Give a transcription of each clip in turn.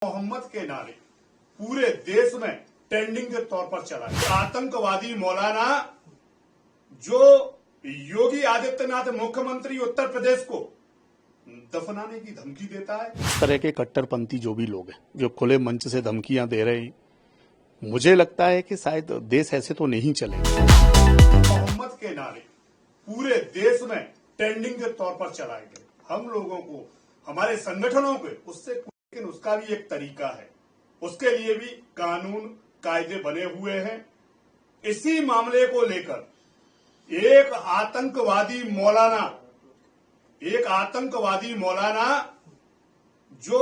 मोहम्मद के नारे पूरे देश में ट्रेंडिंग के तौर पर चला है। आतंकवादी मौलाना जो योगी आदित्यनाथ मुख्यमंत्री उत्तर प्रदेश को दफनाने की धमकी देता है। इस तरह के कट्टरपंथी जो भी लोग हैं जो खुले मंच से धमकियां दे रहे हैं, मुझे लगता है कि शायद देश ऐसे तो नहीं चलेगा। मोहम्मद के नारे पूरे देश में ट्रेंडिंग के तौर पर चलाए गए। हम लोगों को, हमारे संगठनों के उससे, लेकिन उसका भी एक तरीका है, उसके लिए भी कानून कायदे बने हुए हैं। इसी मामले को लेकर एक आतंकवादी मौलाना जो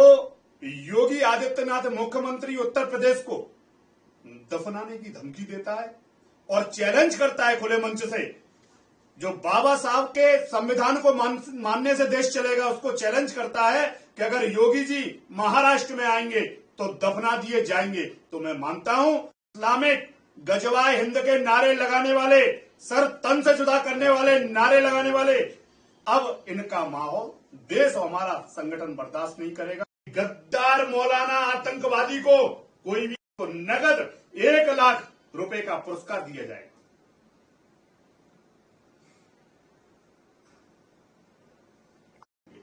योगी आदित्यनाथ मुख्यमंत्री उत्तर प्रदेश को दफनाने की धमकी देता है और चैलेंज करता है खुले मंच से, जो बाबा साहब के संविधान को मानने से देश चलेगा, उसको चैलेंज करता है कि अगर योगी जी महाराष्ट्र में आएंगे तो दफना दिए जाएंगे। तो मैं मानता हूं इस्लामिक गजवाए हिंद के नारे लगाने वाले, सर तन से जुदा करने वाले नारे लगाने वाले, अब इनका माहौल देश और हमारा संगठन बर्दाश्त नहीं करेगा। गद्दार मौलाना आतंकवादी को कोई भी को नगद 1 लाख रुपए का पुरस्कार दिया जाएगा।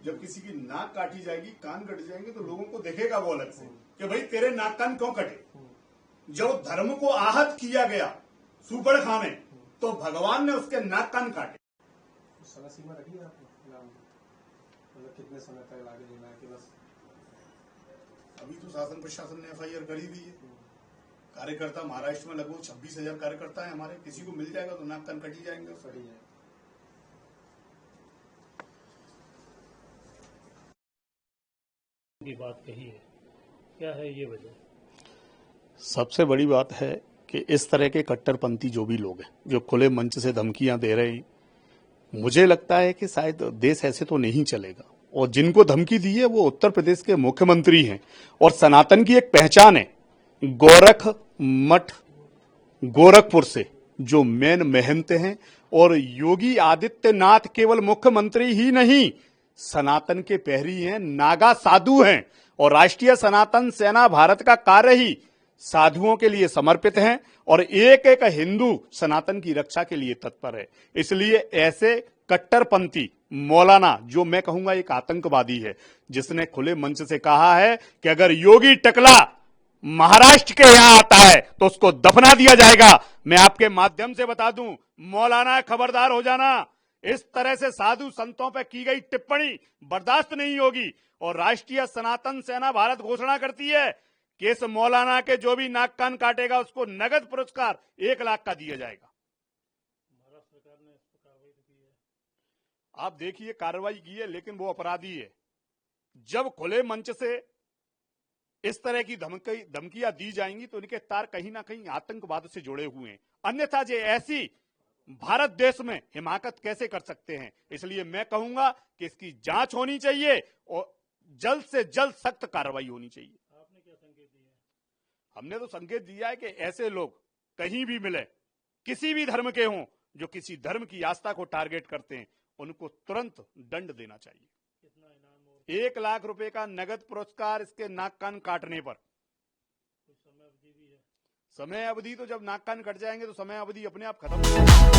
जब किसी की नाक काटी जाएगी, कान कट जाएंगे, तो लोगों को देखेगा वो अलग से कि भाई तेरे नाक कान क्यों कटे। जब धर्म को आहत किया गया सुपड़ खां में, तो भगवान ने उसके नाक कान काटे। समय सीमा रखी है आपने नाम, मतलब कितने समय तक आगे देना है कि बस? अभी तो शासन प्रशासन ने FIR कर ही दी है। कार्यकर्ता महाराष्ट्र में लगभग 26,000 कार्यकर्ता है हमारे, किसी को मिल जाएगा तो नाक कान कट ही जाएंगे। सही है। की बात कही है, क्या है ये वजह? सबसे बड़ी बात है कि इस तरह के कट्टरपंथी जो भी लोग हैं जो खुले मंच से धमकियां दे रहे हैं, मुझे लगता है कि शायद देश ऐसे तो नहीं चलेगा। और जिनको धमकी दी है वो उत्तर प्रदेश के मुख्यमंत्री हैं और सनातन की एक पहचान है। गोरख मठ गोरखपुर से जो मेन महंत हैं, और योगी आदित्यनाथ केवल मुख्यमंत्री ही नहीं, सनातन के प्रहरी हैं, नागा साधु हैं, और राष्ट्रीय सनातन सेना भारत का कार्य ही साधुओं के लिए समर्पित है और एक एक हिंदू सनातन की रक्षा के लिए तत्पर है। इसलिए ऐसे कट्टरपंथी मौलाना, जो मैं कहूंगा एक आतंकवादी है, जिसने खुले मंच से कहा है कि अगर योगी टकला महाराष्ट्र के यहां आता है तो उसको दफना दिया जाएगा। मैं आपके माध्यम से बता दूं, मौलाना खबरदार हो जाना। इस तरह से साधु संतों पर की गई टिप्पणी बर्दाश्त नहीं होगी। और राष्ट्रीय सनातन सेना भारत घोषणा करती है कि इस मौलाना के जो भी नाक कान काटेगा उसको नगद पुरस्कार 1 लाख का दिया जाएगा। महाराष्ट्र सरकार ने इस पर कार्रवाई तो की है। आप देखिए, कार्रवाई की है, लेकिन वो अपराधी है। जब खुले मंच से इस तरह की धमकियां दी जाएंगी तो इनके तार कहीं ना कहीं आतंकवाद से जुड़े हुए हैं। अन्यथा जो ऐसी भारत देश में हिमाकत कैसे कर सकते हैं। इसलिए मैं कहूंगा कि इसकी जांच होनी चाहिए और जल्द से जल्द सख्त कार्रवाई होनी चाहिए। आपने क्या संकेत दिए? हमने तो संकेत दिया है कि ऐसे लोग कहीं भी मिले, किसी भी धर्म के हों, जो किसी धर्म की आस्था को टारगेट करते हैं, उनको तुरंत दंड देना चाहिए। कितना इनाम और 1 लाख रुपए का नगद पुरस्कार इसके नाक कान काटने पर। कुछ समय अवधि भी है? समय अवधि तो जब नाक कान कट जाएंगे तो समय अवधि अपने आप खत्म हो जाएगी।